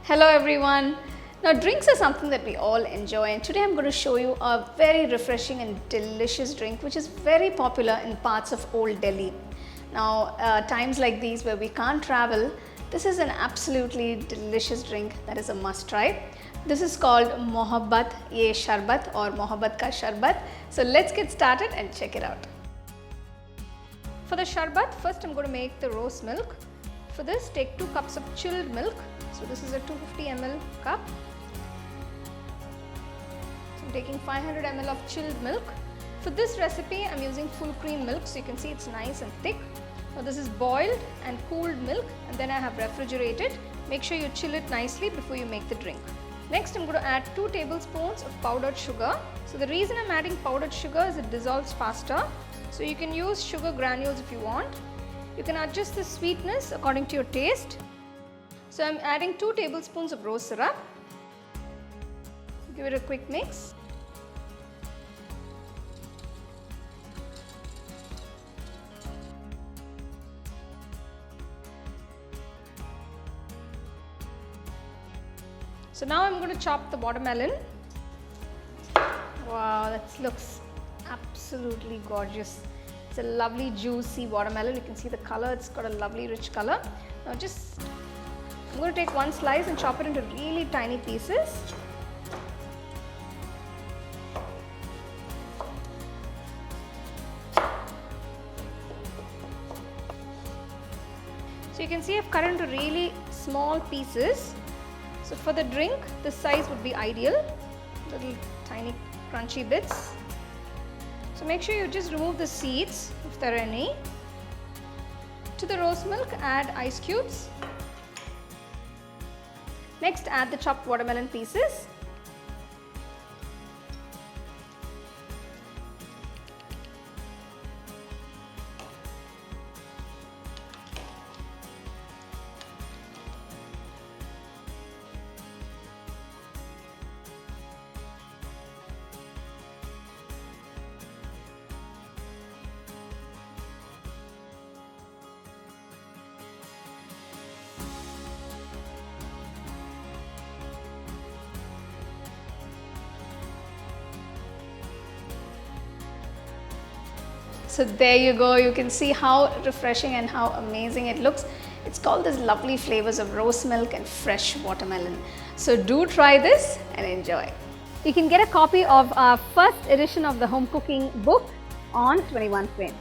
Hello everyone. Now drinks are something that we all enjoy, and today I'm going to show you a very refreshing and delicious drink which is very popular in parts of Old Delhi. Now times like these where we can't travel, this is an absolutely delicious drink that is a must try. This is called Mohabbat Ka Sharbat or Mohabbat Ka Sharbat. So let's get started and check it out. For the sharbat, first I'm going to make the rose milk. For this, take 2 cups of chilled milk. So this is a 250 ml cup. So I'm taking 500 ml of chilled milk. For this recipe, I'm using full cream milk, so you can see it's nice and thick. Now this is boiled and cooled milk, and then I have refrigerated. Make sure you chill it nicely before you make the drink. Next, I'm going to add 2 tablespoons of powdered sugar. So the reason I'm adding powdered sugar is it dissolves faster. So you can use sugar granules if you want. You can adjust the sweetness according to your taste. So I'm adding 2 tablespoons of rose syrup. Give it a quick mix. So now I'm going to chop the watermelon. Wow, that looks absolutely gorgeous. It's a lovely juicy watermelon. You can see the color, it's got a lovely rich color. Now I'm going to take 1 slice and chop it into really tiny pieces. So you can see I've cut it into really small pieces. So for the drink, this size would be ideal. Little tiny crunchy bits. So make sure you just remove the seeds if there are any. To the rose milk, add ice cubes. Next, add the chopped watermelon pieces. So there you go, you can see how refreshing and how amazing it looks. It's got these lovely flavors of rose milk and fresh watermelon. So do try this and enjoy. You can get a copy of our first edition of the home cooking book on 21 Frame.